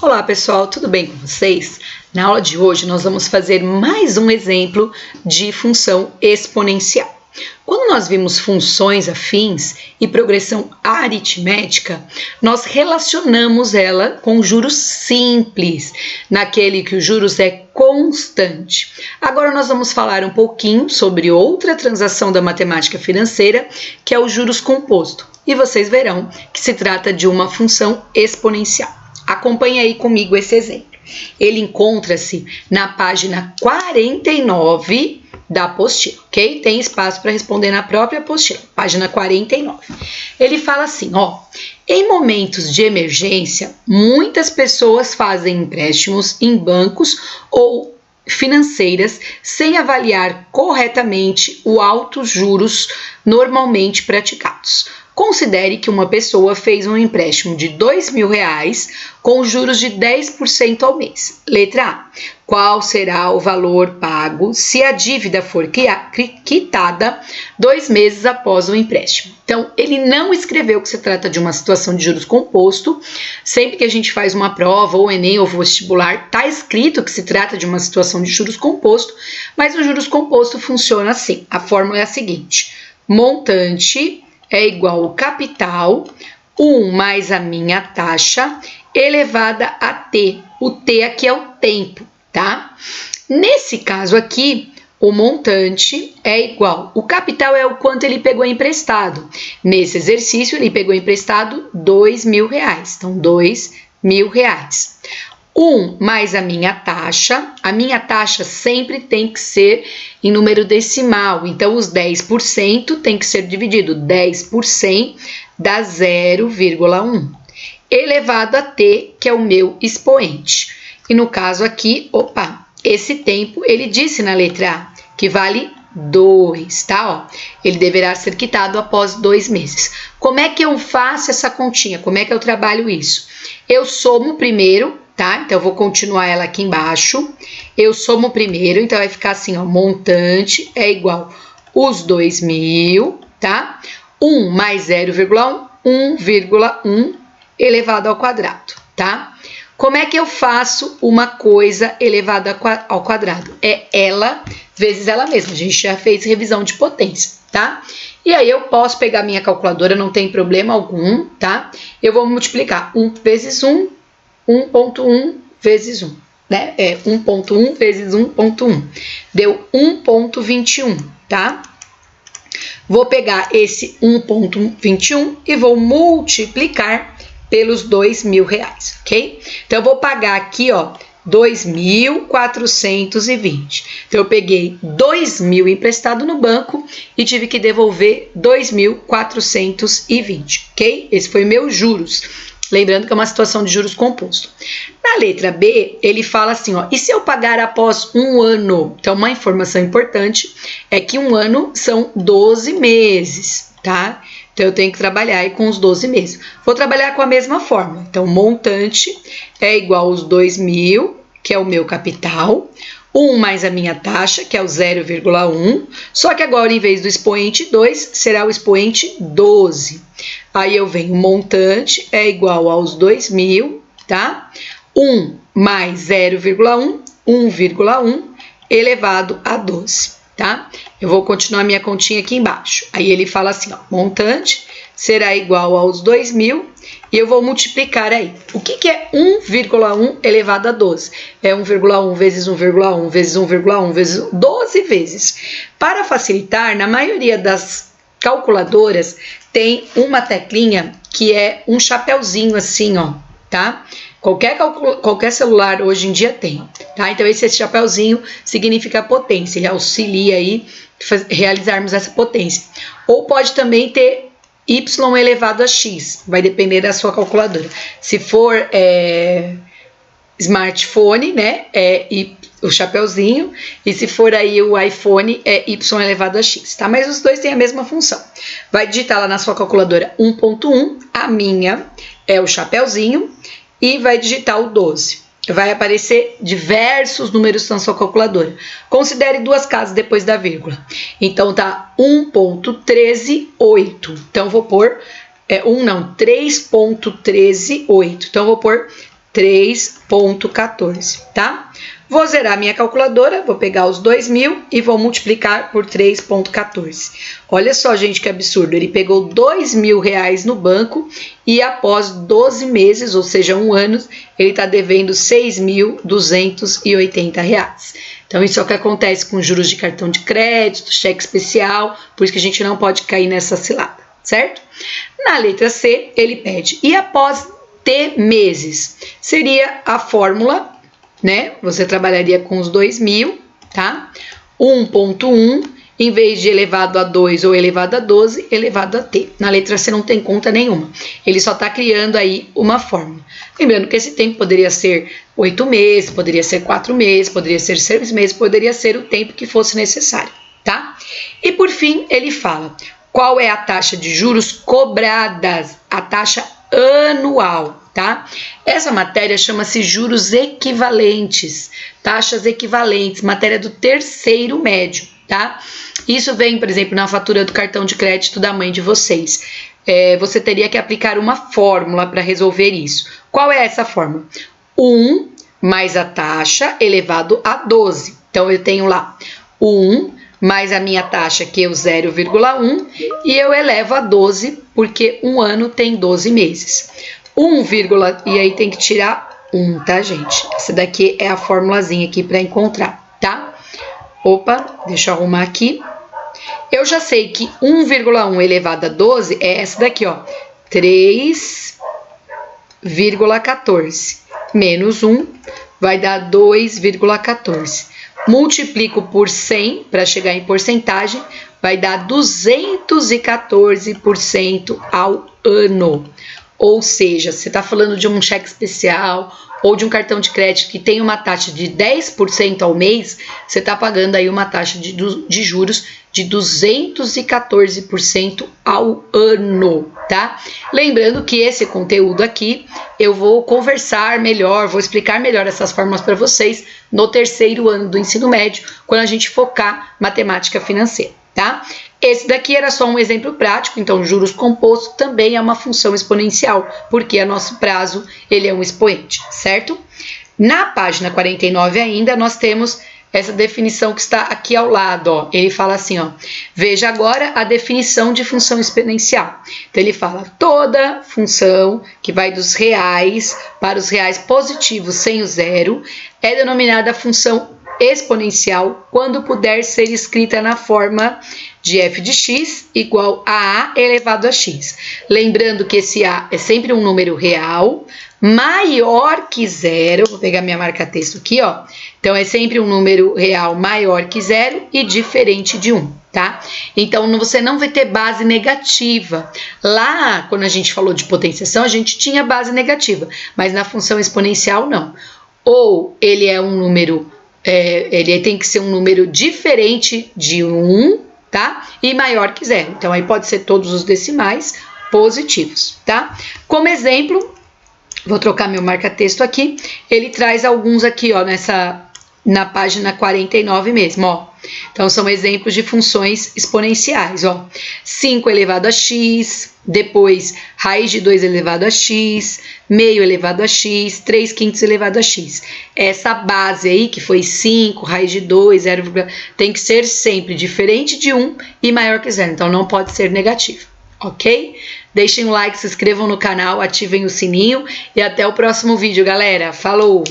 Olá pessoal, tudo bem com vocês? Na aula de hoje nós vamos fazer mais um exemplo de função exponencial. Quando nós vimos funções afins e progressão aritmética, nós relacionamos ela com juros simples, naquele que os juros é constante. Agora nós vamos falar um pouquinho sobre outra transação da matemática financeira, que é o juros composto. E vocês verão que se trata de uma função exponencial. Acompanhe aí comigo esse exemplo. Ele encontra-se na página 49 da apostila, ok? Tem espaço para responder na própria apostila, página 49. Ele fala assim, em momentos de emergência, muitas pessoas fazem empréstimos em bancos ou financeiras sem avaliar corretamente os altos juros normalmente praticados. Considere que uma pessoa fez um empréstimo de R$2.000 com juros de 10% ao mês. Letra A. Qual será o valor pago se a dívida for quitada 2 meses após o empréstimo? Então, ele não escreveu que se trata de uma situação de juros composto. Sempre que a gente faz uma prova, ou Enem, ou vestibular, está escrito que se trata de uma situação de juros composto, mas o juros composto funciona assim. A fórmula é a seguinte: montante é igual ao capital, 1 mais a minha taxa, elevada a T. O T aqui é o tempo, tá? Nesse caso aqui, o montante é igual. O capital é o quanto ele pegou emprestado. Nesse exercício, ele pegou emprestado R$2.000. Então, R$2.000. 1 mais a minha taxa sempre tem que ser em número decimal, então os 10% tem que ser dividido 10 por 100 dá 0,1, elevado a T, que é o meu expoente. E no caso aqui, esse tempo, ele disse na letra A, que vale 2, tá? Ele deverá ser quitado após 2 meses. Como é que eu faço essa continha? Como é que eu trabalho isso? Eu somo primeiro, tá? Então, eu vou continuar ela aqui embaixo. Eu somo primeiro, então vai ficar assim, montante é igual os 2.000, tá? 1 mais 0,1, 1,1 elevado ao quadrado, tá? Como é que eu faço uma coisa elevada ao quadrado? É ela vezes ela mesma. A gente já fez revisão de potência, tá? E aí eu posso pegar minha calculadora, não tem problema algum, tá? Eu vou multiplicar 1 vezes 1, 1.1 vezes 1, né? 1.1 vezes 1.1. Deu 1.21, tá? Vou pegar esse 1.21 e vou multiplicar pelos R$2.000, ok? Então, eu vou pagar aqui, 2.420. Então, eu peguei 2.000 emprestado no banco e tive que devolver 2.420, ok? Esse foi meus juros. Lembrando que é uma situação de juros composto. Na letra B, ele fala assim, e se eu pagar após 1 ano? Então, uma informação importante é que 1 ano são 12 meses, tá? Então, eu tenho que trabalhar aí com os 12 meses. Vou trabalhar com a mesma forma. Então, montante é igual aos 2.000, que é o meu capital, 1 mais a minha taxa, que é o 0,1, só que agora, em vez do expoente 2, será o expoente 12. Aí eu venho, montante é igual aos 2.000, tá? 1 mais 0,1, 1,1 elevado a 12, tá? Eu vou continuar minha continha aqui embaixo. Aí ele fala assim, montante será igual aos 2.000 e eu vou multiplicar aí. O que é 1,1 elevado a 12? É 1,1 vezes 1,1 vezes 1,1 vezes 12 vezes. Para facilitar, na maioria das calculadoras tem uma teclinha que é um chapeuzinho assim, tá? Qualquer celular hoje em dia tem, tá? Então, esse chapeuzinho significa potência, ele auxilia aí realizarmos essa potência. Ou pode também ter y elevado a x, vai depender da sua calculadora. Se for smartphone, né, o chapeuzinho, e se for aí o iPhone, é y elevado a x, tá? Mas os dois têm a mesma função. Vai digitar lá na sua calculadora 1.1, a minha é o chapeuzinho, e vai digitar o 12. Vai aparecer diversos números na sua calculadora. Considere 2 casas depois da vírgula. Então, tá 1.138. Então, vou pôr 3.138. Então, eu vou pôr 3,14, tá? Vou zerar minha calculadora, vou pegar os 2.000 e vou multiplicar por 3,14. Olha só, gente, que absurdo. Ele pegou R$2.000 no banco e após 12 meses, ou seja, 1 ano, ele está devendo R$6.280. Então, isso é o que acontece com juros de cartão de crédito, cheque especial, por isso que a gente não pode cair nessa cilada, certo? Na letra C, ele pede, e após T meses, seria a fórmula, né? Você trabalharia com os 2.000, tá? 1,1, em vez de elevado a 2 ou elevado a 12, elevado a T. Na letra C não tem conta nenhuma. Ele só está criando aí uma fórmula. Lembrando que esse tempo poderia ser 8 meses, poderia ser 4 meses, poderia ser 6 meses, poderia ser o tempo que fosse necessário, tá? E por fim, ele fala, qual é a taxa de juros cobradas? A taxa anual, tá? Essa matéria chama-se juros equivalentes, taxas equivalentes, matéria do terceiro médio, tá? Isso vem, por exemplo, na fatura do cartão de crédito da mãe de vocês. Você teria que aplicar uma fórmula para resolver isso. Qual é essa fórmula? 1 mais a taxa elevado a 12. Então, eu tenho lá 1 mais a minha taxa, que é o 0,1, e eu elevo a 12, porque um ano tem 12 meses. 1, e aí tem que tirar 1, tá, gente? Essa daqui é a formulazinha aqui para encontrar, tá? Opa, deixa eu arrumar aqui. Eu já sei que 1,1 elevado a 12 é essa daqui, ó. 3,14 menos 1 vai dar 2,14. Multiplico por 100 para chegar em porcentagem, vai dar 214% ao ano. Ou seja, você está falando de um cheque especial ou de um cartão de crédito que tem uma taxa de 10% ao mês, você está pagando aí uma taxa de juros de 214% ao ano, tá? Lembrando que esse conteúdo aqui eu vou conversar melhor, vou explicar melhor essas fórmulas para vocês no terceiro ano do ensino médio, quando a gente focar matemática financeira, tá? Esse daqui era só um exemplo prático, então juros compostos também é uma função exponencial, porque a nosso prazo ele é um expoente, certo? Na página 49 ainda nós temos essa definição que está aqui ao lado, ó. Ele fala assim, ó, veja agora a definição de função exponencial. Então ele fala, toda função que vai dos reais para os reais positivos sem o zero é denominada função exponencial quando puder ser escrita na forma de f de x igual a elevado a x. Lembrando que esse a é sempre um número real maior que zero. Vou pegar minha marca-texto aqui, ó. Então, é sempre um número real maior que zero e diferente de 1, tá? Então, você não vai ter base negativa. Lá, quando a gente falou de potenciação, a gente tinha base negativa, mas na função exponencial, não. Ou ele é um número, ele tem que ser um número diferente de 1, tá? E maior que zero. Então, aí pode ser todos os decimais positivos, tá? Como exemplo, vou trocar meu marca-texto aqui, ele traz alguns aqui, ó, na página 49 mesmo, ó. Então, são exemplos de funções exponenciais, ó. 5 elevado a x, depois raiz de 2 elevado a x, meio elevado a x, 3/5 elevado a x. Essa base aí, que foi 5, raiz de 2, 0, tem que ser sempre diferente de 1 e maior que 0, então não pode ser negativo, ok? Deixem um like, se inscrevam no canal, ativem o sininho e até o próximo vídeo, galera. Falou!